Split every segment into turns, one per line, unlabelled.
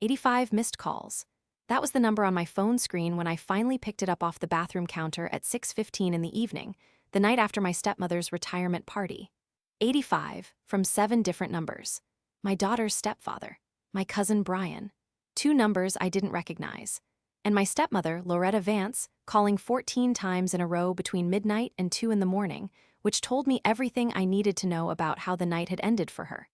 85 missed calls. That was the number on my phone screen when I finally picked it up off the bathroom counter at 6:15 in the evening, the night after my stepmother's retirement party. 85 from 7 different numbers. My daughter's stepfather, my cousin Brian, 2 numbers I didn't recognize, and my stepmother, Loretta Vance, calling 14 times in a row between midnight and 2 in the morning, which told me everything I needed to know about how the night had ended for her.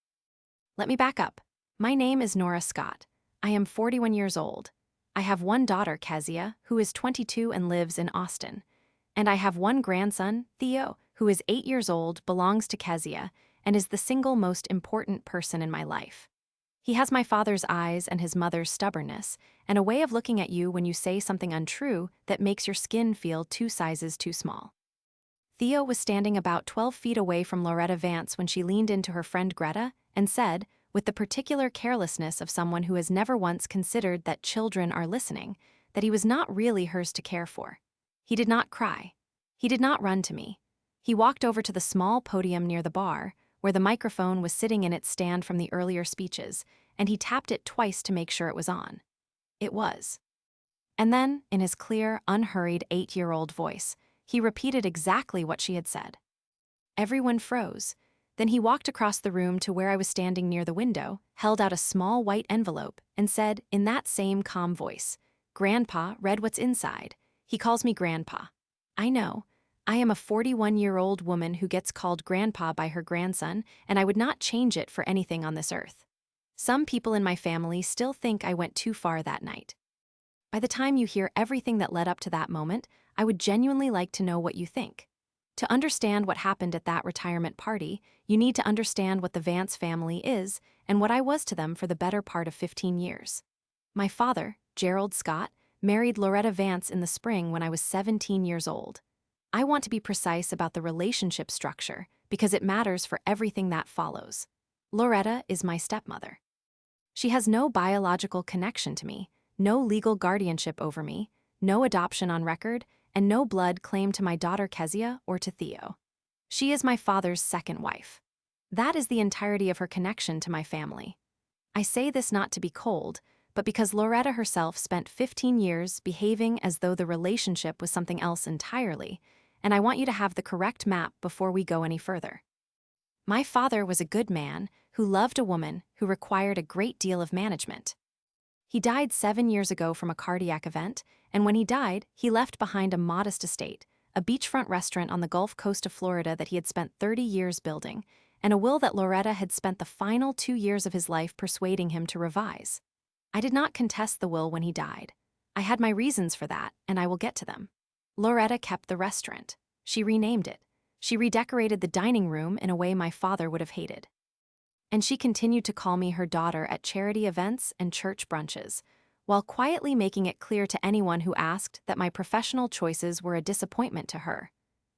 Let me back up. My name is Nora Scott. I am 41 years old. I have one daughter, Kezia, who is 22 and lives in Austin. And I have one grandson, Theo, who is 8 years old, belongs to Kezia, and is the single most important person in my life. He has my father's eyes and his mother's stubbornness, and a way of looking at you when you say something untrue that makes your skin feel 2 sizes too small. Theo was standing about 12 feet away from Loretta Vance when she leaned into her friend Greta and said, with the particular carelessness of someone who has never once considered that children are listening, that he was not really hers to care for. He did not cry. He did not run to me. He walked over to the small podium near the bar, where the microphone was sitting in its stand from the earlier speeches, and he tapped it twice to make sure it was on. It was. And then, in his clear, unhurried 8-year-old voice, he repeated exactly what she had said. Everyone froze. Then he walked across the room to where I was standing near the window, held out a small white envelope, and said, in that same calm voice, "Grandpa read what's inside. He calls me Grandpa. I know. I am a 41-year-old woman who gets called Grandpa by her grandson, and I would not change it for anything on this earth. Some people in my family still think I went too far that night. By the time you hear everything that led up to that moment, I would genuinely like to know what you think. To understand what happened at that retirement party, you need to understand what the Vance family is and what I was to them for the better part of 15 years. My father, Gerald Scott, married Loretta Vance in the spring when I was 17 years old. I want to be precise about the relationship structure because it matters for everything that follows. Loretta is my stepmother. She has no biological connection to me, no legal guardianship over me, no adoption on record, and no blood claim to my daughter Kezia or to Theo. She is my father's second wife. That is the entirety of her connection to my family. I say this not to be cold, but because Loretta herself spent 15 years behaving as though the relationship was something else entirely, and I want you to have the correct map before we go any further. My father was a good man who loved a woman who required a great deal of management. He died 7 years ago from a cardiac event, and when he died, he left behind a modest estate, a beachfront restaurant on the Gulf Coast of Florida that he had spent 30 years building, and a will that Loretta had spent the final 2 years of his life persuading him to revise. I did not contest the will when he died. I had my reasons for that, and I will get to them. Loretta kept the restaurant. She renamed it. She redecorated the dining room in a way my father would have hated. And she continued to call me her daughter at charity events and church brunches, while quietly making it clear to anyone who asked that my professional choices were a disappointment to her.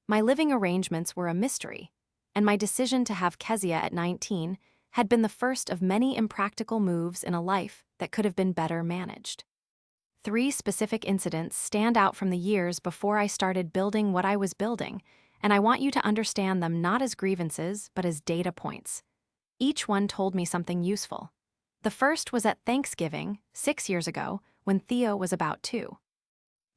My living arrangements were a mystery, and my decision to have Kezia at 19 had been the first of many impractical moves in a life that could have been better managed. 3 specific incidents stand out from the years before I started building what I was building, and I want you to understand them not as grievances but as data points. Each one told me something useful. The first was at Thanksgiving, 6 years ago, when Theo was about 2.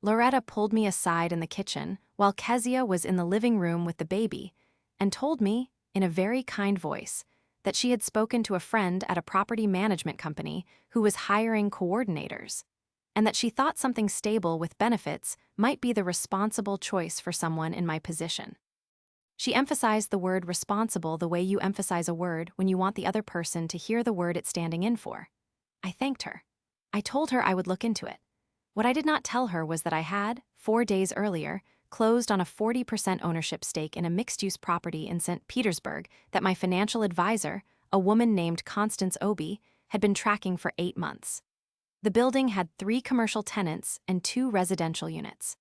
Loretta pulled me aside in the kitchen while Kezia was in the living room with the baby and told me, in a very kind voice, that she had spoken to a friend at a property management company who was hiring coordinators, and that she thought something stable with benefits might be the responsible choice for someone in my position. She emphasized the word responsible the way you emphasize a word when you want the other person to hear the word it's standing in for. I thanked her. I told her I would look into it. What I did not tell her was that I had, 4 days earlier, closed on a 40% ownership stake in a mixed-use property in St. Petersburg that my financial advisor, a woman named Constance Obi, had been tracking for 8 months. The building had 3 commercial tenants and 2 residential units.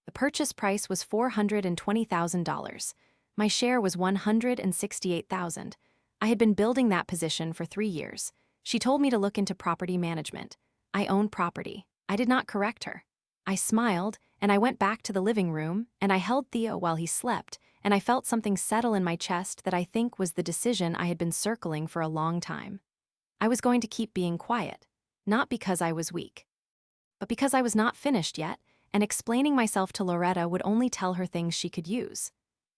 The purchase price was $420,000. My share was $168,000. I had been building that position for 3 years. She told me to look into property management. I own property. I did not correct her. I smiled, and I went back to the living room, and I held Theo while he slept, and I felt something settle in my chest that I think was the decision I had been circling for a long time. I was going to keep being quiet. not because I was weak, but because I was not finished yet, and explaining myself to Loretta would only tell her things she could use.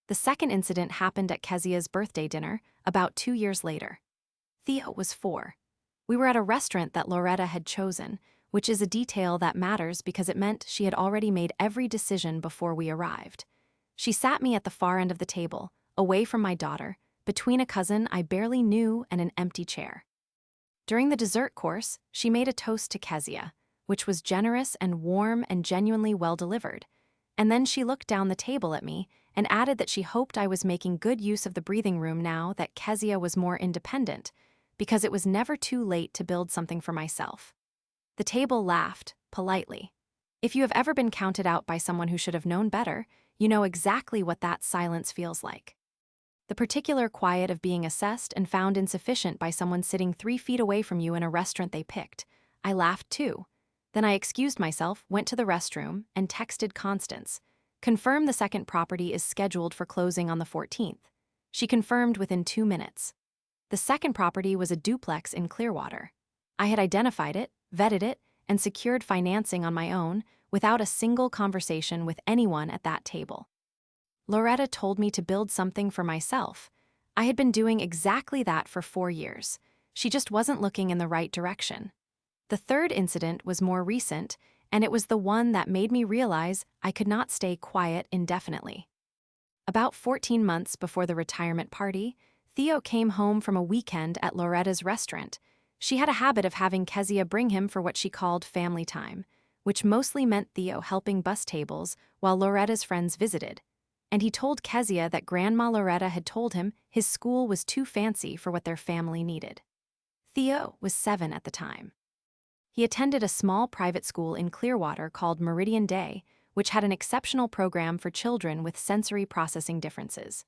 The second incident happened at Kezia's birthday dinner, about 2 years later. Theo was 4. We were at a restaurant that Loretta had chosen, which is a detail that matters because it meant she had already made every decision before we arrived. She sat me at the far end of the table, away from my daughter, between a cousin I barely knew and an empty chair. During the dessert course, she made a toast to Kezia, which was generous and warm and genuinely well delivered. And then she looked down the table at me and added that she hoped I was making good use of the breathing room now that Kezia was more independent, because it was never too late to build something for myself. The table laughed, politely. If you have ever been counted out by someone who should have known better, you know exactly what that silence feels like. The particular quiet of being assessed and found insufficient by someone sitting 3 feet away from you in a restaurant they picked. I laughed too. Then I excused myself, went to the restroom, and texted Constance. Confirm the second property is scheduled for closing on the 14th. She confirmed within 2 minutes. The second property was a duplex in Clearwater. I had identified it, vetted it, and secured financing on my own without a single conversation with anyone at that table. Loretta told me to build something for myself. I had been doing exactly that for 4 years. She just wasn't looking in the right direction. The third incident was more recent, and it was the one that made me realize I could not stay quiet indefinitely. About 14 months before the retirement party, Theo came home from a weekend at Loretta's restaurant. She had a habit of having Kezia bring him for what she called family time, which mostly meant Theo helping bus tables while Loretta's friends visited. And he told Kezia that Grandma Loretta had told him his school was too fancy for what their family needed. Theo was 7 at the time. He attended a small private school in Clearwater called Meridian Day, which had an exceptional program for children with sensory processing differences.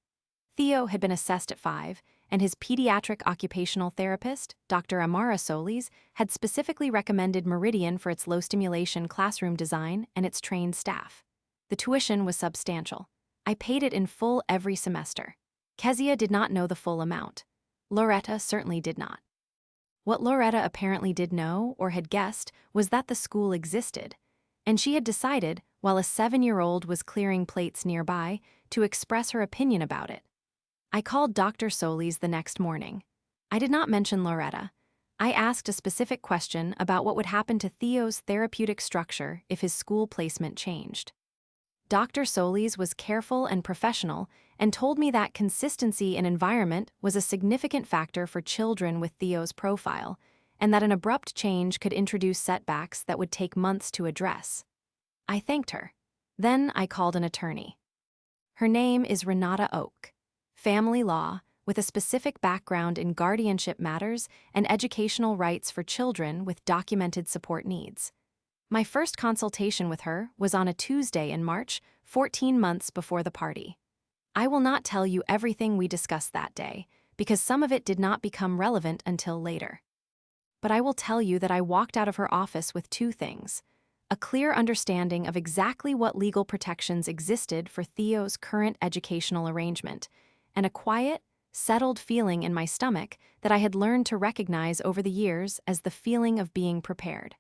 Theo had been assessed at 5, and his pediatric occupational therapist, Dr. Amara Solis, had specifically recommended Meridian for its low-stimulation classroom design and its trained staff. The tuition was substantial. I paid it in full every semester. Kezia did not know the full amount. Loretta certainly did not. What Loretta apparently did know, or had guessed, was that the school existed, and she had decided, while a 7-year-old was clearing plates nearby, to express her opinion about it. I called Dr. Solis the next morning. I did not mention Loretta. I asked a specific question about what would happen to Theo's therapeutic structure if his school placement changed. Dr. Solis was careful and professional and told me that consistency in environment was a significant factor for children with Theo's profile, and that an abrupt change could introduce setbacks that would take months to address. I thanked her. Then I called an attorney. Her name is Renata Oak. Family law, with a specific background in guardianship matters and educational rights for children with documented support needs. My first consultation with her was on a Tuesday in March, 14 months before the party. I will not tell you everything we discussed that day, because some of it did not become relevant until later. But I will tell you that I walked out of her office with 2 things: a clear understanding of exactly what legal protections existed for Theo's current educational arrangement, and a quiet, settled feeling in my stomach that I had learned to recognize over the years as the feeling of being prepared.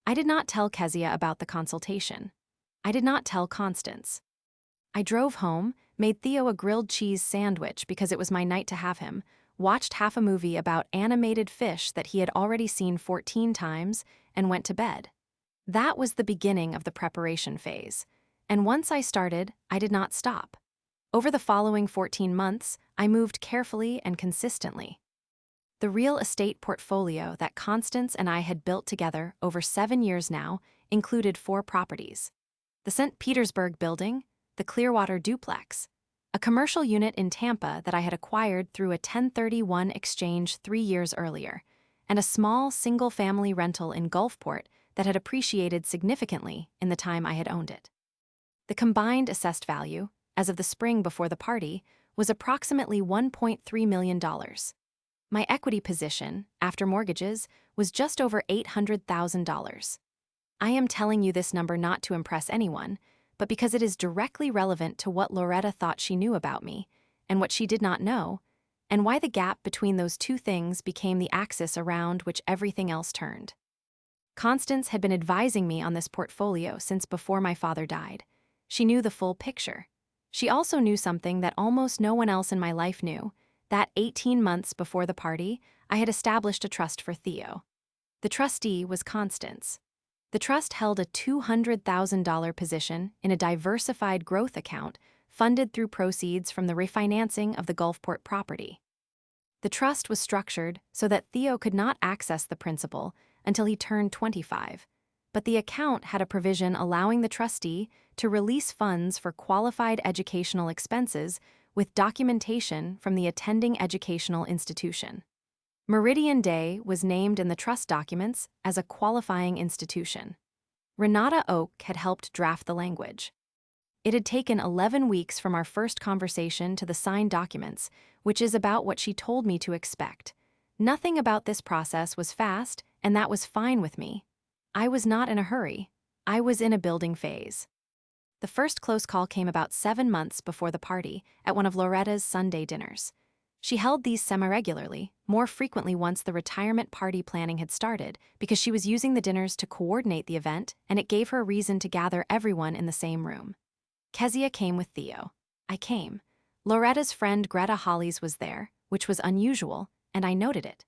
I did not tell Kezia about the consultation. I did not tell Constance. I drove home, made Theo a grilled cheese sandwich because it was my night to have him, watched half a movie about animated fish that he had already seen 14 times, and went to bed. That was the beginning of the preparation phase, and once I started, I did not stop. Over the following 14 months, I moved carefully and consistently. The real estate portfolio that Constance and I had built together over 7 years now included 4 properties: the St. Petersburg building, the Clearwater duplex, a commercial unit in Tampa that I had acquired through a 1031 exchange 3 years earlier, and a small single-family rental in Gulfport that had appreciated significantly in the time I had owned it. The combined assessed value, as of the spring before the party, was approximately $1.3 million. My equity position, after mortgages, was just over $800,000. I am telling you this number not to impress anyone, but because it is directly relevant to what Loretta thought she knew about me, and what she did not know, and why the gap between those 2 things became the axis around which everything else turned. Constance had been advising me on this portfolio since before my father died. She knew the full picture. She also knew something that almost no one else in my life knew, that 18 months before the party, I had established a trust for Theo. The trustee was Constance. The trust held a $200,000 position in a diversified growth account funded through proceeds from the refinancing of the Gulfport property. The trust was structured so that Theo could not access the principal until he turned 25, but the account had a provision allowing the trustee to release funds for qualified educational expenses with documentation from the attending educational institution. Meridian Day was named in the trust documents as a qualifying institution. Renata Oak had helped draft the language. It had taken 11 weeks from our first conversation to the signed documents, which is about what she told me to expect. Nothing about this process was fast, and that was fine with me. I was not in a hurry. I was in a building phase. The first close call came about 7 months before the party at one of Loretta's Sunday dinners. She held these semi-regularly, more frequently once the retirement party planning had started, because she was using the dinners to coordinate the event, and it gave her a reason to gather everyone in the same room. Kezia came with Theo. I came. Loretta's friend Greta Hollies was there, which was unusual, and I noted it.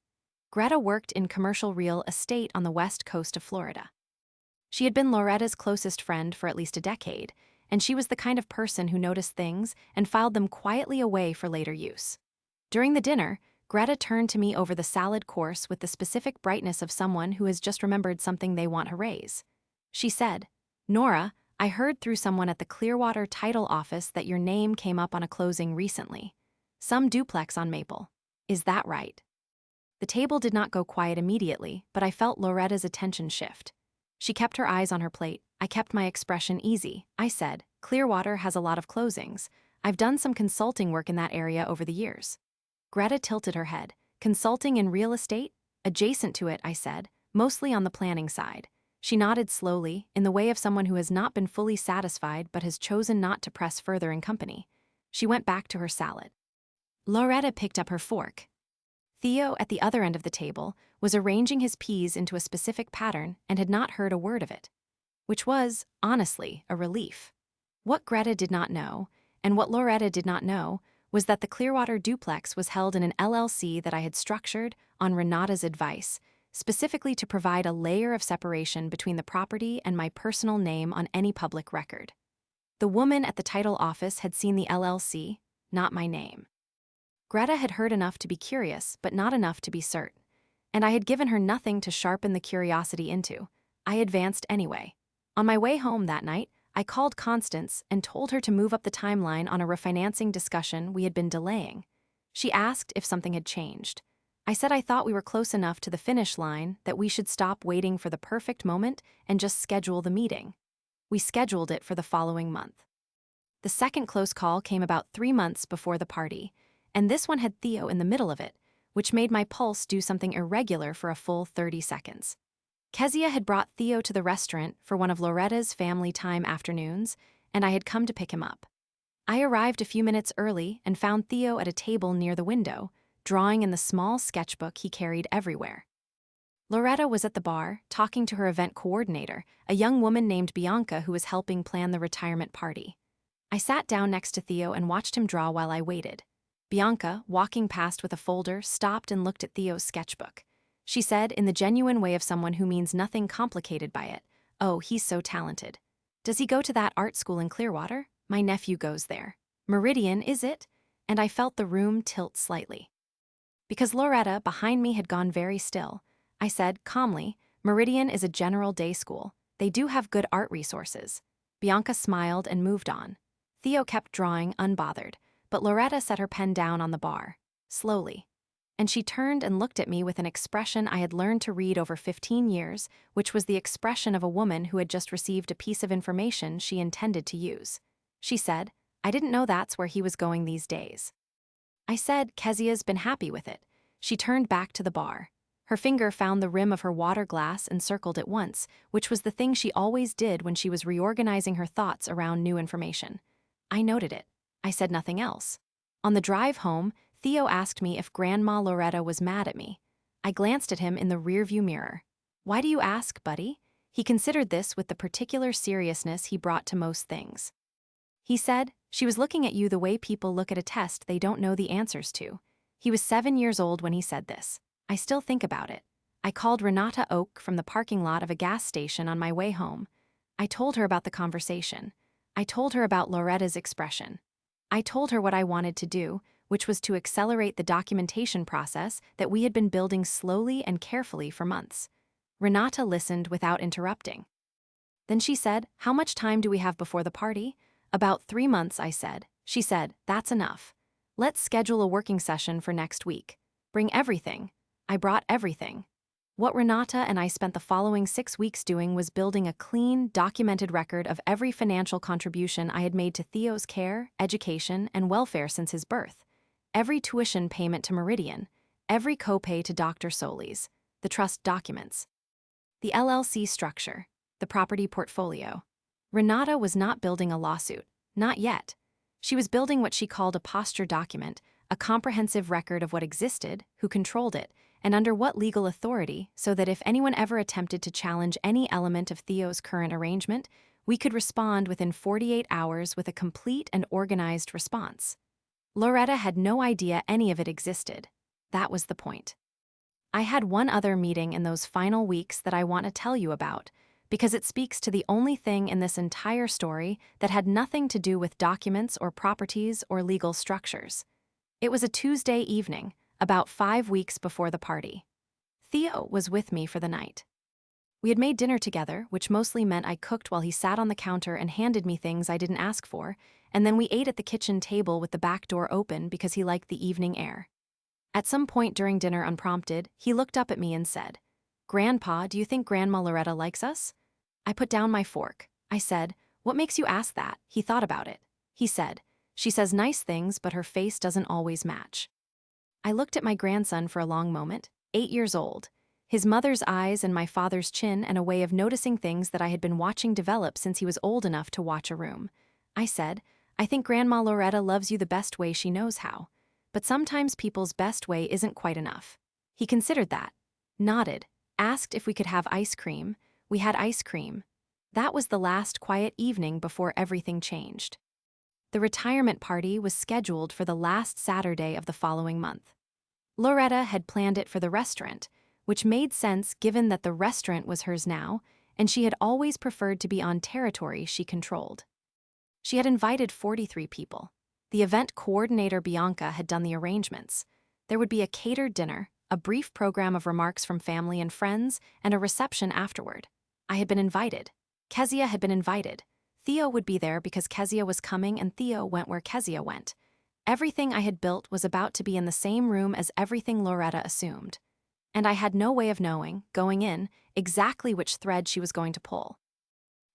Greta worked in commercial real estate on the west coast of Florida. She had been Loretta's closest friend for at least a decade, and she was the kind of person who noticed things and filed them quietly away for later use. During the dinner, Greta turned to me over the salad course with the specific brightness of someone who has just remembered something they want to raise. She said, "Nora, I heard through someone at the Clearwater title office that your name came up on a closing recently. Some duplex on Maple. Is that right?" The table did not go quiet immediately, but I felt Loretta's attention shift. She kept her eyes on her plate. I kept my expression easy. I said, "Clearwater has a lot of closings. I've done some consulting work in that area over the years." Greta tilted her head. "Consulting in real estate?" "Adjacent to it," I said, "mostly on the planning side." She nodded slowly, in the way of someone who has not been fully satisfied but has chosen not to press further in company. She went back to her salad. Loretta picked up her fork. Theo, at the other end of the table, was arranging his peas into a specific pattern and had not heard a word of it, which was, honestly, a relief. What Greta did not know, and what Loretta did not know, was that the Clearwater duplex was held in an LLC that I had structured on Renata's advice, specifically to provide a layer of separation between the property and my personal name on any public record. The woman at the title office had seen the LLC, not my name. Greta had heard enough to be curious, but not enough to be certain, and I had given her nothing to sharpen the curiosity into. I advanced anyway. On my way home that night, I called Constance and told her to move up the timeline on a refinancing discussion we had been delaying. She asked if something had changed. I said I thought we were close enough to the finish line that we should stop waiting for the perfect moment and just schedule the meeting. We scheduled it for the following month. The second close call came about 3 months before the party, and this one had Theo in the middle of it, which made my pulse do something irregular for a full 30 seconds. Kezia had brought Theo to the restaurant for one of Loretta's family time afternoons, and I had come to pick him up. I arrived a few minutes early and found Theo at a table near the window, drawing in the small sketchbook he carried everywhere. Loretta was at the bar, talking to her event coordinator, a young woman named Bianca who was helping plan the retirement party. I sat down next to Theo and watched him draw while I waited. Bianca, walking past with a folder, stopped and looked at Theo's sketchbook. She said, in the genuine way of someone who means nothing complicated by it, "Oh, he's so talented. Does he go to that art school in Clearwater? My nephew goes there. Meridian, is it?" And I felt the room tilt slightly. Because Loretta, behind me, had gone very still, I said, calmly, "Meridian is a general day school. They do have good art resources." Bianca smiled and moved on. Theo kept drawing, unbothered, but Loretta set her pen down on the bar, slowly. And she turned and looked at me with an expression I had learned to read over 15 years, which was the expression of a woman who had just received a piece of information she intended to use. She said, "I didn't know that's where he was going these days." I said, "Kezia's been happy with it." She turned back to the bar. Her finger found the rim of her water glass and circled it once, which was the thing she always did when she was reorganizing her thoughts around new information. I noted it. I said nothing else. On the drive home, Theo asked me if Grandma Loretta was mad at me. I glanced at him in the rearview mirror. Why do you ask, buddy? He considered this with the particular seriousness he brought to most things. He said, she was looking at you the way people look at a test they don't know the answers to. He was 7 years old when he said this. I still think about it. I called Renata Oak from the parking lot of a gas station on my way home. I told her about the conversation. I told her about Loretta's expression. I told her what I wanted to do, which was to accelerate the documentation process that we had been building slowly and carefully for months. Renata listened without interrupting. Then she said, how much time do we have before the party? About 3 months, I said. She said, that's enough. Let's schedule a working session for next week. Bring everything. I brought everything. What Renata and I spent the following 6 weeks doing was building a clean, documented record of every financial contribution I had made to Theo's care, education, and welfare since his birth. Every tuition payment to Meridian, every copay to Dr. Solis, the trust documents, the LLC structure, the property portfolio. Renata was not building a lawsuit, not yet. She was building what she called a posture document, a comprehensive record of what existed, who controlled it, and under what legal authority, so that if anyone ever attempted to challenge any element of Theo's current arrangement, we could respond within 48 hours with a complete and organized response. Loretta had no idea any of it existed. That was the point. I had one other meeting in those final weeks that I want to tell you about, because it speaks to the only thing in this entire story that had nothing to do with documents or properties or legal structures. It was a Tuesday evening, about 5 weeks before the party. Theo was with me for the night. We had made dinner together, which mostly meant I cooked while he sat on the counter and handed me things I didn't ask for, and then we ate at the kitchen table with the back door open because he liked the evening air. At some point during dinner, unprompted, he looked up at me and said, "Grandpa, do you think Grandma Loretta likes us?" I put down my fork. I said, "What makes you ask that?" He thought about it. He said, "She says nice things, but her face doesn't always match." I looked at my grandson for a long moment, 8 years old, his mother's eyes and my father's chin and a way of noticing things that I had been watching develop since he was old enough to watch a room. I said, "I think Grandma Loretta loves you the best way she knows how. But sometimes people's best way isn't quite enough." He considered that, nodded, asked if we could have ice cream. We had ice cream. That was the last quiet evening before everything changed. The retirement party was scheduled for the last Saturday of the following month. Loretta had planned it for the restaurant, which made sense given that the restaurant was hers now, and she had always preferred to be on territory she controlled. She had invited 43 people. The event coordinator Bianca had done the arrangements. There would be a catered dinner, a brief program of remarks from family and friends, and a reception afterward. I had been invited. Kezia had been invited. Theo would be there because Kezia was coming and Theo went where Kezia went. Everything I had built was about to be in the same room as everything Loretta assumed. And I had no way of knowing, going in, exactly which thread she was going to pull.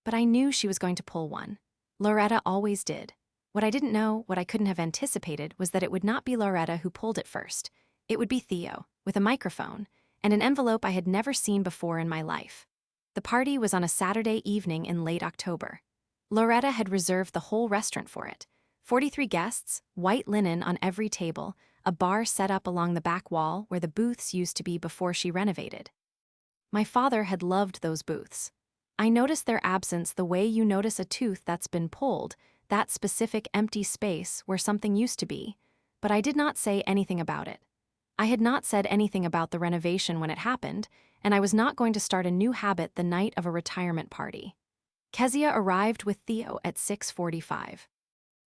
But I knew she was going to pull one. Loretta always did. What I didn't know, what I couldn't have anticipated, was that it would not be Loretta who pulled it first. It would be Theo, with a microphone, and an envelope I had never seen before in my life. The party was on a Saturday evening in late October. Loretta had reserved the whole restaurant for it. 43 guests, white linen on every table, a bar set up along the back wall where the booths used to be before she renovated. My father had loved those booths. I noticed their absence the way you notice a tooth that's been pulled, that specific empty space where something used to be, but I did not say anything about it. I had not said anything about the renovation when it happened, and I was not going to start a new habit the night of a retirement party. Kezia arrived with Theo at 6:45.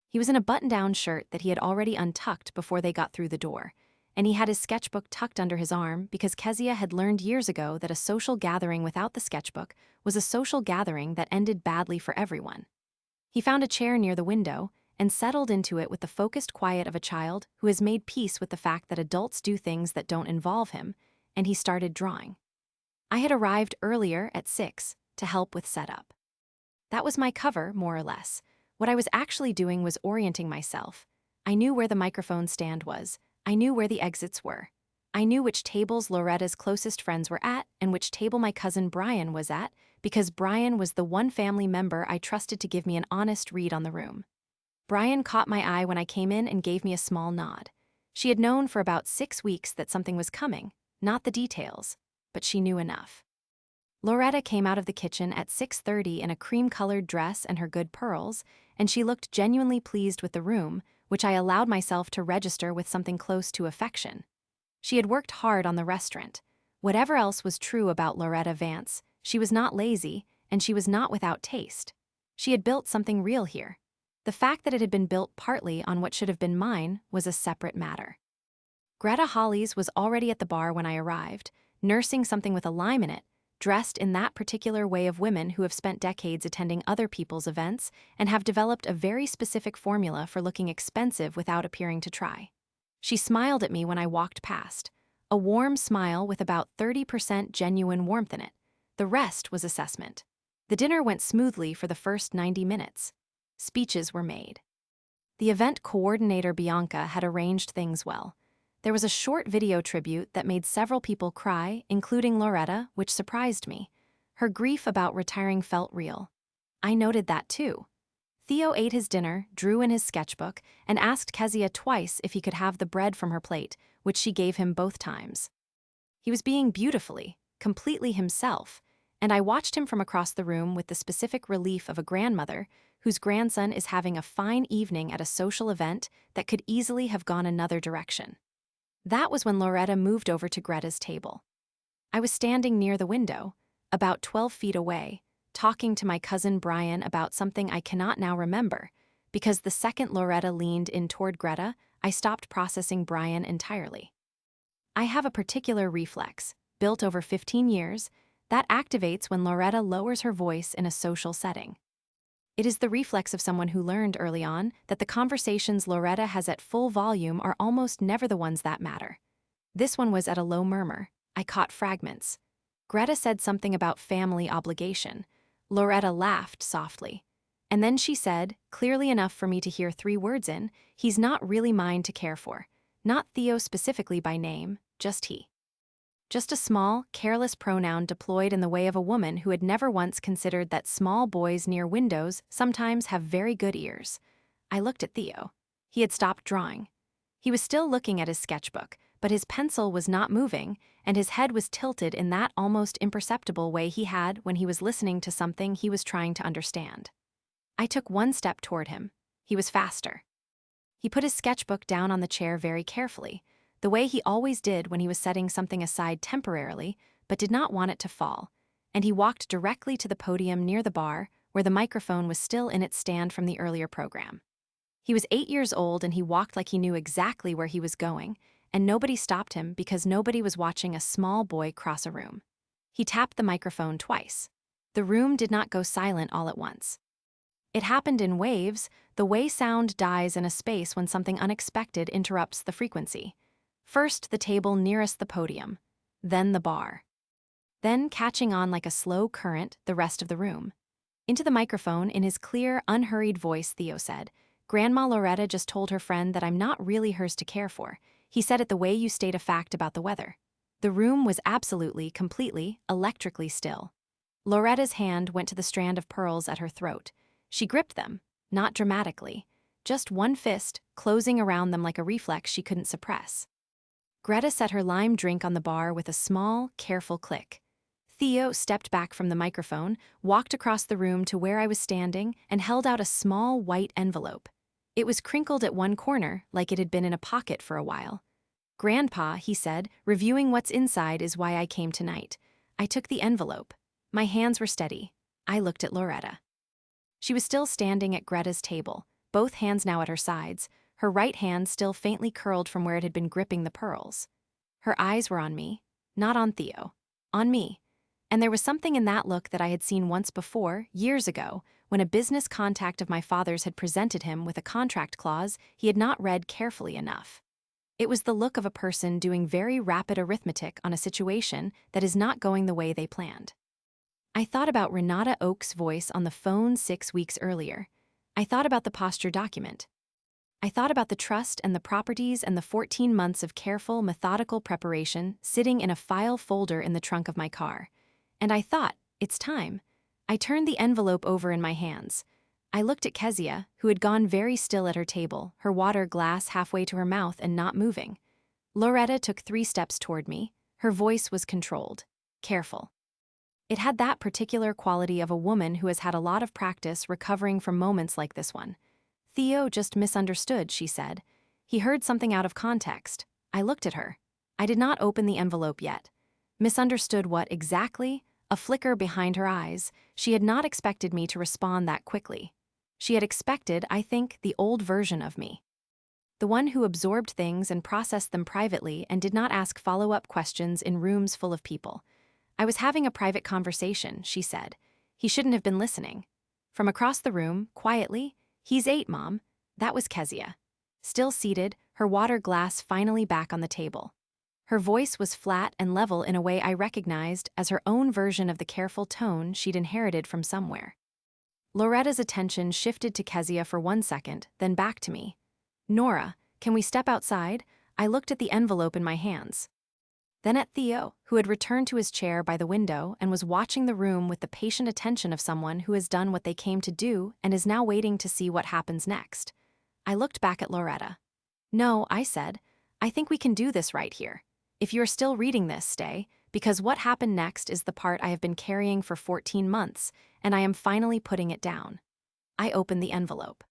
He was in a button-down shirt that he had already untucked before they got through the door, and he had his sketchbook tucked under his arm because Kezia had learned years ago that a social gathering without the sketchbook was a social gathering that ended badly for everyone. He found a chair near the window and settled into it with the focused quiet of a child who has made peace with the fact that adults do things that don't involve him, and he started drawing. I had arrived earlier at 6 to help with setup. That was my cover, more or less. What I was actually doing was orienting myself. I knew where the microphone stand was. I knew where the exits were. I knew which tables Loretta's closest friends were at and which table my cousin Brian was at, because Brian was the one family member I trusted to give me an honest read on the room. Brian caught my eye when I came in and gave me a small nod. She had known for about 6 weeks that something was coming, not the details, but she knew enough. Loretta came out of the kitchen at 6:30 in a cream-colored dress and her good pearls, and she looked genuinely pleased with the room, which I allowed myself to register with something close to affection. She had worked hard on the restaurant. Whatever else was true about Loretta Vance, she was not lazy, and she was not without taste. She had built something real here. The fact that it had been built partly on what should have been mine was a separate matter. Greta Hollies was already at the bar when I arrived, nursing something with a lime in it, dressed in that particular way of women who have spent decades attending other people's events and have developed a very specific formula for looking expensive without appearing to try. She smiled at me when I walked past, a warm smile with about 30% genuine warmth in it. The rest was assessment. The dinner went smoothly for the first 90 minutes. Speeches were made. The event coordinator Bianca had arranged things well. There was a short video tribute that made several people cry, including Loretta, which surprised me. Her grief about retiring felt real. I noted that too. Theo ate his dinner, drew in his sketchbook, and asked Kezia twice if he could have the bread from her plate, which she gave him both times. He was being beautifully, completely himself, and I watched him from across the room with the specific relief of a grandmother whose grandson is having a fine evening at a social event that could easily have gone another direction. That was when Loretta moved over to Greta's table. I was standing near the window, about 12 feet away, talking to my cousin Brian about something I cannot now remember, because the second Loretta leaned in toward Greta, I stopped processing Brian entirely. I have a particular reflex, built over 15 years, that activates when Loretta lowers her voice in a social setting. It is the reflex of someone who learned early on that the conversations Loretta has at full volume are almost never the ones that matter. This one was at a low murmur. I caught fragments. Greta said something about family obligation. Loretta laughed softly. And then she said, clearly enough for me to hear 3 words in, he's not really mine to care for. Not Theo specifically by name, just he. Just a small, careless pronoun deployed in the way of a woman who had never once considered that small boys near windows sometimes have very good ears. I looked at Theo. He had stopped drawing. He was still looking at his sketchbook, but his pencil was not moving, and his head was tilted in that almost imperceptible way he had when he was listening to something he was trying to understand. I took 1 step toward him. He was faster. He put his sketchbook down on the chair very carefully, the way he always did when he was setting something aside temporarily, but did not want it to fall, and he walked directly to the podium near the bar, where the microphone was still in its stand from the earlier program. He was 8 years old and he walked like he knew exactly where he was going, and nobody stopped him because nobody was watching a small boy cross a room. He tapped the microphone twice. The room did not go silent all at once. It happened in waves, the way sound dies in a space when something unexpected interrupts the frequency. First the table nearest the podium, then the bar. Then, catching on like a slow current, the rest of the room. Into the microphone, in his clear, unhurried voice, Theo said, "Grandma Loretta just told her friend that I'm not really hers to care for. He said it the way you state a fact about the weather." The room was absolutely, completely, electrically still. Loretta's hand went to the strand of pearls at her throat. She gripped them, not dramatically, just one fist, closing around them like a reflex she couldn't suppress. Greta set her lime drink on the bar with a small, careful click. Theo stepped back from the microphone, walked across the room to where I was standing, and held out a small white envelope. It was crinkled at one corner, like it had been in a pocket for a while. "Grandpa," he said, "reviewing what's inside is why I came tonight." I took the envelope. My hands were steady. I looked at Loretta. She was still standing at Greta's table, both hands now at her sides, her right hand still faintly curled from where it had been gripping the pearls. Her eyes were on me, not on Theo, on me. And there was something in that look that I had seen once before, years ago, when a business contact of my father's had presented him with a contract clause he had not read carefully enough. It was the look of a person doing very rapid arithmetic on a situation that is not going the way they planned. I thought about Renata Oak's voice on the phone 6 weeks earlier. I thought about the posture document. I thought about the trust and the properties and the 14 months of careful, methodical preparation sitting in a file folder in the trunk of my car. And I thought, it's time. I turned the envelope over in my hands. I looked at Kezia, who had gone very still at her table, her water glass halfway to her mouth and not moving. Loretta took 3 steps toward me. Her voice was controlled, careful. It had that particular quality of a woman who has had a lot of practice recovering from moments like this one. Theo just misunderstood, she said. He heard something out of context. I looked at her. I did not open the envelope yet. Misunderstood what exactly? A flicker behind her eyes. She had not expected me to respond that quickly. She had expected, I think, the old version of me. The one who absorbed things and processed them privately and did not ask follow-up questions in rooms full of people. I was having a private conversation, she said. He shouldn't have been listening. From across the room, quietly, "He's 8, Mom." That was Kezia. Still seated, her water glass finally back on the table. Her voice was flat and level in a way I recognized as her own version of the careful tone she'd inherited from somewhere. Loretta's attention shifted to Kezia for 1 second, then back to me. "Nora, can we step outside?" I looked at the envelope in my hands. Then at Theo, who had returned to his chair by the window and was watching the room with the patient attention of someone who has done what they came to do and is now waiting to see what happens next. I looked back at Loretta. "No," I said. "I think we can do this right here. If you are still reading this, stay, because what happened next is the part I have been carrying for 14 months, and I am finally putting it down." I opened the envelope.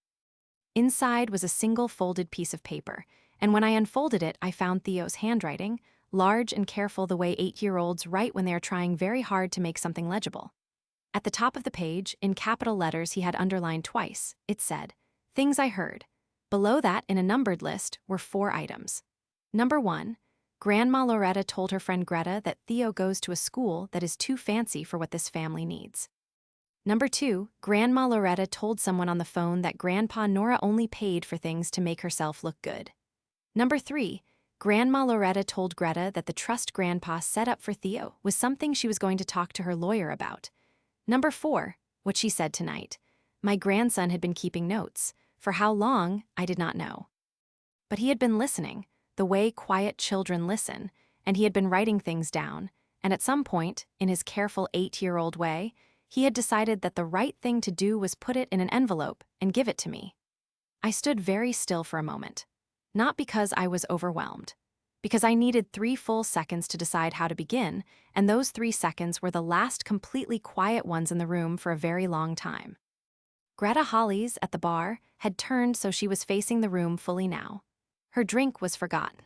Inside was a single folded piece of paper, and when I unfolded it, I found Theo's handwriting, large and careful the way 8-year-olds write when they are trying very hard to make something legible. At the top of the page, in capital letters he had underlined twice, it said, "Things I heard." Below that, in a numbered list, were 4 items. Number 1, Grandma Loretta told her friend Greta that Theo goes to a school that is too fancy for what this family needs. Number 2, Grandma Loretta told someone on the phone that Grandpa Nora only paid for things to make herself look good. Number 3, Grandma Loretta told Greta that the trust Grandpa set up for Theo was something she was going to talk to her lawyer about. Number 4, what she said tonight. My grandson had been keeping notes. For how long, I did not know. But he had been listening, the way quiet children listen, and he had been writing things down, and at some point, in his careful 8-year-old way, he had decided that the right thing to do was put it in an envelope and give it to me. I stood very still for a moment. Not because I was overwhelmed. Because I needed 3 full seconds to decide how to begin, and those 3 seconds were the last completely quiet ones in the room for a very long time. Greta Hollies, at the bar, had turned so she was facing the room fully now. Her drink was forgotten.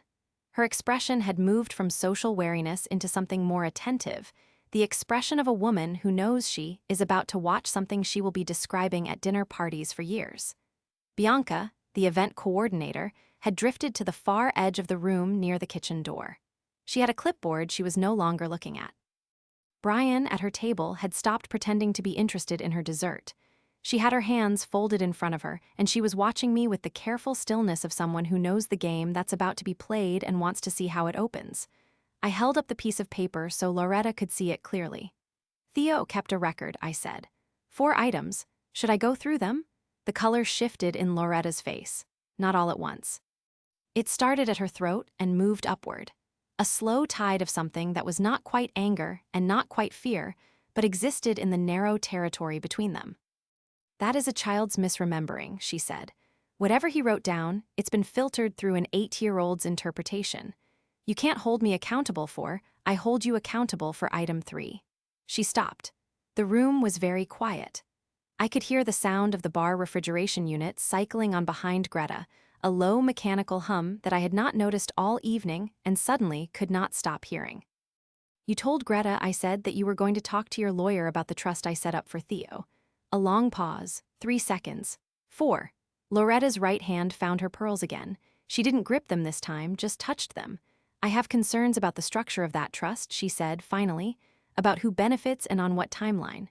Her expression had moved from social wariness into something more attentive, the expression of a woman who knows she is about to watch something she will be describing at dinner parties for years. Bianca, the event coordinator, had drifted to the far edge of the room near the kitchen door. She had a clipboard she was no longer looking at. Brian, at her table, had stopped pretending to be interested in her dessert. She had her hands folded in front of her, and she was watching me with the careful stillness of someone who knows the game that's about to be played and wants to see how it opens. I held up the piece of paper so Loretta could see it clearly. "Theo kept a record," I said. 4 items. Should I go through them?" The color shifted in Loretta's face. Not all at once. It started at her throat and moved upward. A slow tide of something that was not quite anger and not quite fear, but existed in the narrow territory between them. "That is a child's misremembering," she said. "Whatever he wrote down, it's been filtered through an 8-year-old's interpretation. You can't hold me accountable for, I hold you accountable for item 3. She stopped. The room was very quiet. I could hear the sound of the bar refrigeration unit cycling on behind Greta, a low mechanical hum that I had not noticed all evening and suddenly could not stop hearing. "You told Greta," I said, "that you were going to talk to your lawyer about the trust I set up for Theo." A long pause, 3 seconds. 4. Loretta's right hand found her pearls again. She didn't grip them this time, just touched them. "I have concerns about the structure of that trust," she said, finally, "about who benefits and on what timeline."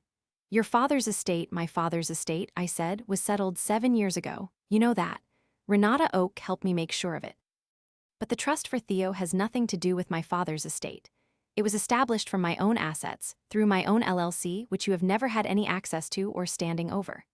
"Your father's estate," my father's estate, I said, "was settled 7 years ago. You know that. Renata Oak helped me make sure of it. But the trust for Theo has nothing to do with my father's estate. It was established from my own assets, through my own LLC, which you have never had any access to or standing over.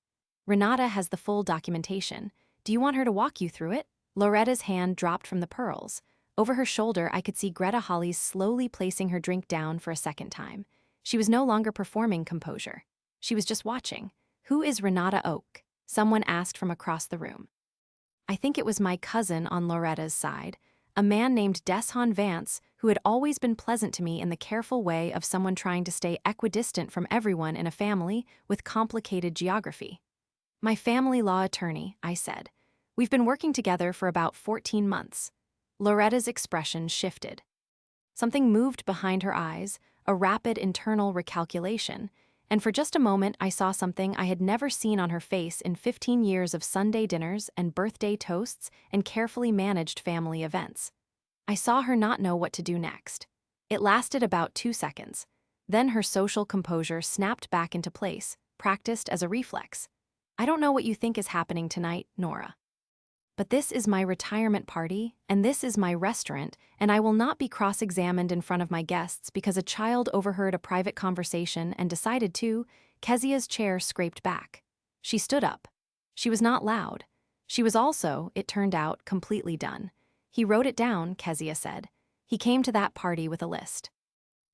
Renata has the full documentation. Do you want her to walk you through it?" Loretta's hand dropped from the pearls. Over her shoulder, I could see Greta Hollies slowly placing her drink down for a second time. She was no longer performing composure. She was just watching. "Who is Renata Oak?" someone asked from across the room. I think it was my cousin on Loretta's side. a man named Deshaun Vance, who had always been pleasant to me in the careful way of someone trying to stay equidistant from everyone in a family with complicated geography. My family law attorney, I said. We've been working together for about 14 months. Loretta's expression shifted. Something moved behind her eyes, a rapid internal recalculation, and for just a moment I saw something I had never seen on her face in 15 years of Sunday dinners and birthday toasts and carefully managed family events. I saw her not know what to do next. It lasted about 2 seconds. Then her social composure snapped back into place, practiced as a reflex. I don't know what you think is happening tonight, Nora. But this is my retirement party, and this is my restaurant, and I will not be cross-examined in front of my guests because a child overheard a private conversation and decided to. Kezia's chair scraped back. She stood up. She was not loud. She was also, it turned out, completely done. He wrote it down, Kezia said. He came to that party with a list.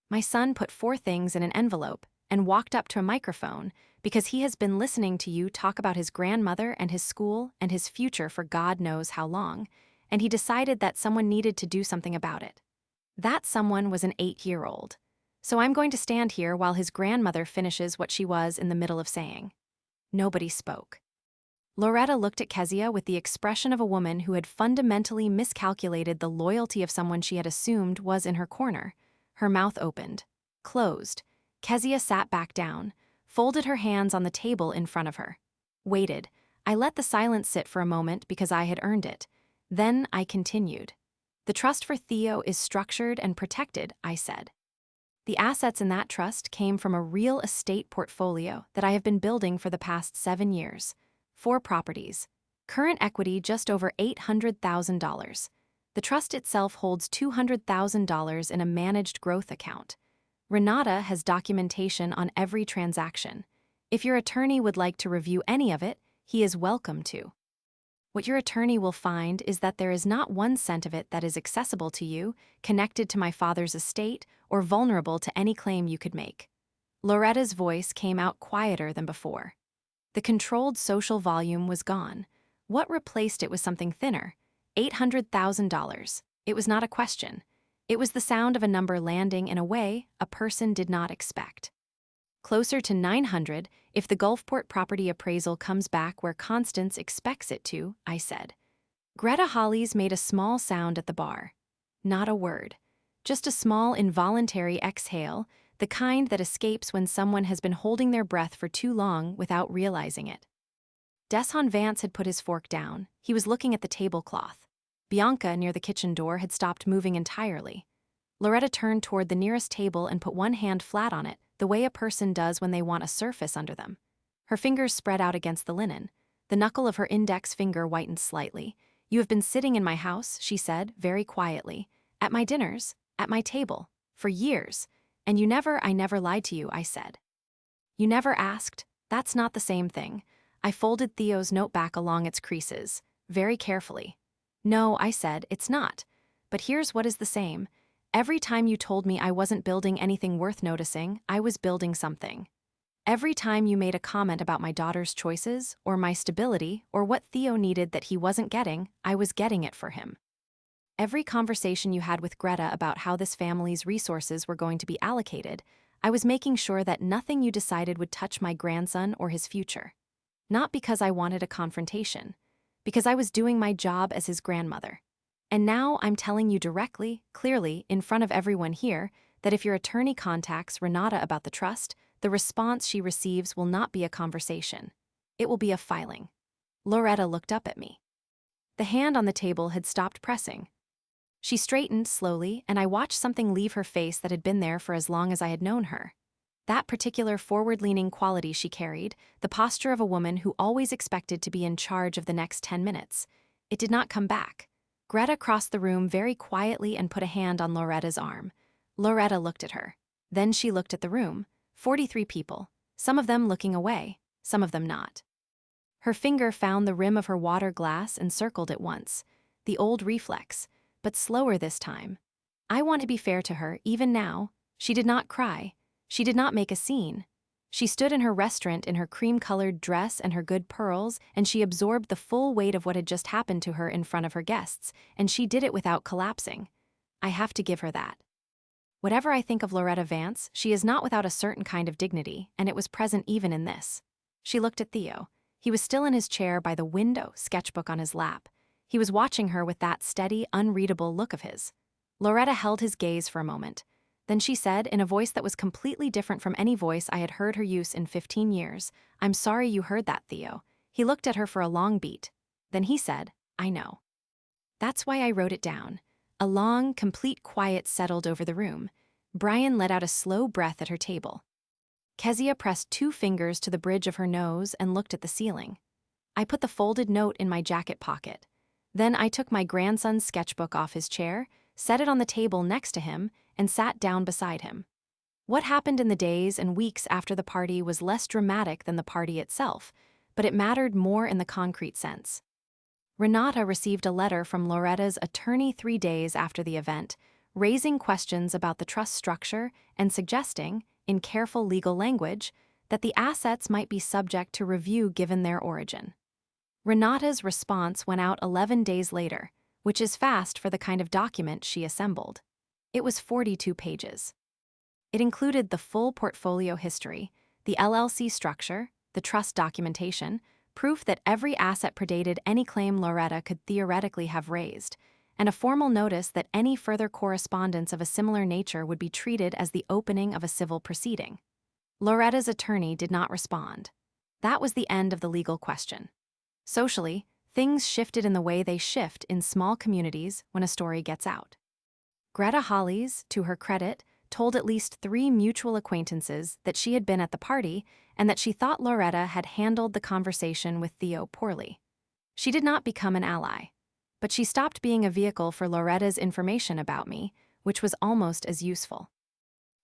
My son put 4 things in an envelope and walked up to a microphone because he has been listening to you talk about his grandmother and his school and his future for God knows how long, and he decided that someone needed to do something about it. That someone was an 8-year-old. So I'm going to stand here while his grandmother finishes what she was in the middle of saying. Nobody spoke. Loretta looked at Kezia with the expression of a woman who had fundamentally miscalculated the loyalty of someone she had assumed was in her corner. Her mouth opened, closed. Kezia sat back down, folded her hands on the table in front of her. Waited. I let the silence sit for a moment because I had earned it. Then I continued. The trust for Theo is structured and protected, I said. The assets in that trust came from a real estate portfolio that I have been building for the past 7 years. 4 properties. Current equity just over $800,000. The trust itself holds $200,000 in a managed growth account. Renata has documentation on every transaction. If your attorney would like to review any of it, he is welcome to. What your attorney will find is that there is not 1 cent of it that is accessible to you, connected to my father's estate, or vulnerable to any claim you could make. Loretta's voice came out quieter than before. The controlled social volume was gone. What replaced it was something thinner. $800,000. It was not a question. It was the sound of a number landing in a way a person did not expect. Closer to 900 if the Gulfport property appraisal comes back where Constance expects it to, I said. Greta Hollies made a small sound at the bar. Not a word. Just a small involuntary exhale, the kind that escapes when someone has been holding their breath for too long without realizing it. Deshaun Vance had put his fork down. He was looking at the tablecloth. Bianca, near the kitchen door, had stopped moving entirely. Loretta turned toward the nearest table and put one hand flat on it, the way a person does when they want a surface under them. Her fingers spread out against the linen. The knuckle of her index finger whitened slightly. "You have been sitting in my house," she said, very quietly, "at my dinners, at my table, for years. And I never lied to you," I said. "You never asked? That's not the same thing." I folded Theo's note back along its creases, very carefully. "No," I said, "it's not. But here's what is the same. Every time you told me I wasn't building anything worth noticing, I was building something. Every time you made a comment about my daughter's choices, or my stability, or what Theo needed that he wasn't getting, I was getting it for him. Every conversation you had with Greta about how this family's resources were going to be allocated, I was making sure that nothing you decided would touch my grandson or his future. Not because I wanted a confrontation, because I was doing my job as his grandmother. And now I'm telling you directly, clearly, in front of everyone here, that if your attorney contacts Renata about the trust, the response she receives will not be a conversation. It will be a filing." Loretta looked up at me. The hand on the table had stopped pressing. She straightened slowly, and I watched something leave her face that had been there for as long as I had known her. That particular forward-leaning quality she carried, the posture of a woman who always expected to be in charge of the next 10 minutes. It did not come back. Greta crossed the room very quietly and put a hand on Loretta's arm. Loretta looked at her. Then she looked at the room. 43 people, some of them looking away, some of them not. Her finger found the rim of her water glass and circled it once. The old reflex, but slower this time. I want to be fair to her, even now. She did not cry. She did not make a scene. She stood in her restaurant in her cream-colored dress and her good pearls, and she absorbed the full weight of what had just happened to her in front of her guests, and she did it without collapsing. I have to give her that. Whatever I think of Loretta Vance, she is not without a certain kind of dignity, and it was present even in this. She looked at Theo. He was still in his chair by the window, sketchbook on his lap. He was watching her with that steady, unreadable look of his. Loretta held his gaze for a moment. Then she said, in a voice that was completely different from any voice I had heard her use in 15 years, "I'm sorry you heard that, Theo." He looked at her for a long beat. Then he said, "I know. That's why I wrote it down." A long, complete quiet settled over the room. Brian let out a slow breath at her table. Kezia pressed 2 fingers to the bridge of her nose and looked at the ceiling. I put the folded note in my jacket pocket. Then I took my grandson's sketchbook off his chair, set it on the table next to him, and sat down beside him. What happened in the days and weeks after the party was less dramatic than the party itself, but it mattered more in the concrete sense. Renata received a letter from Loretta's attorney 3 days after the event, raising questions about the trust structure and suggesting, in careful legal language, that the assets might be subject to review given their origin. Renata's response went out 11 days later, which is fast for the kind of document she assembled. It was 42 pages. It included the full portfolio history, the LLC structure, the trust documentation, proof that every asset predated any claim Loretta could theoretically have raised, and a formal notice that any further correspondence of a similar nature would be treated as the opening of a civil proceeding. Loretta's attorney did not respond. That was the end of the legal question. Socially, things shifted in the way they shift in small communities when a story gets out. Greta Hollies, to her credit, told at least 3 mutual acquaintances that she had been at the party and that she thought Loretta had handled the conversation with Theo poorly. She did not become an ally, but she stopped being a vehicle for Loretta's information about me, which was almost as useful.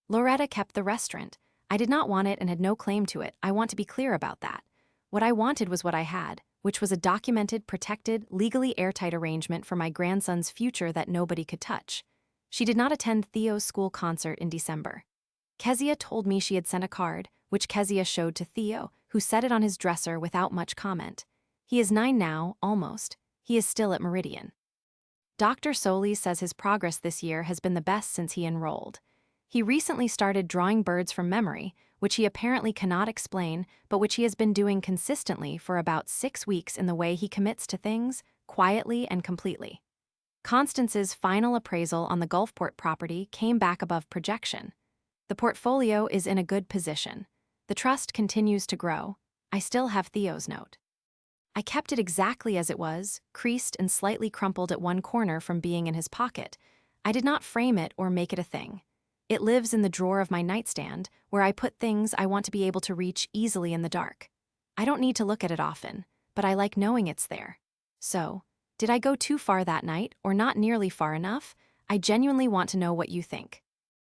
Loretta kept the restaurant. I did not want it and had no claim to it. I want to be clear about that. What I wanted was what I had, which was a documented, protected, legally airtight arrangement for my grandson's future that nobody could touch. She did not attend Theo's school concert in December. Kezia told me she had sent a card, which Kezia showed to Theo, who set it on his dresser without much comment. He is 9 now, almost. He is still at Meridian. Dr. Solis says his progress this year has been the best since he enrolled. He recently started drawing birds from memory, which he apparently cannot explain, but which he has been doing consistently for about 6 weeks in the way he commits to things, quietly and completely. Constance's final appraisal on the Gulfport property came back above projection. The portfolio is in a good position. The trust continues to grow. I still have Theo's note. I kept it exactly as it was, creased and slightly crumpled at one corner from being in his pocket. I did not frame it or make it a thing. It lives in the drawer of my nightstand, where I put things I want to be able to reach easily in the dark. I don't need to look at it often, but I like knowing it's there. So, did I go too far that night, or not nearly far enough? I genuinely want to know what you think.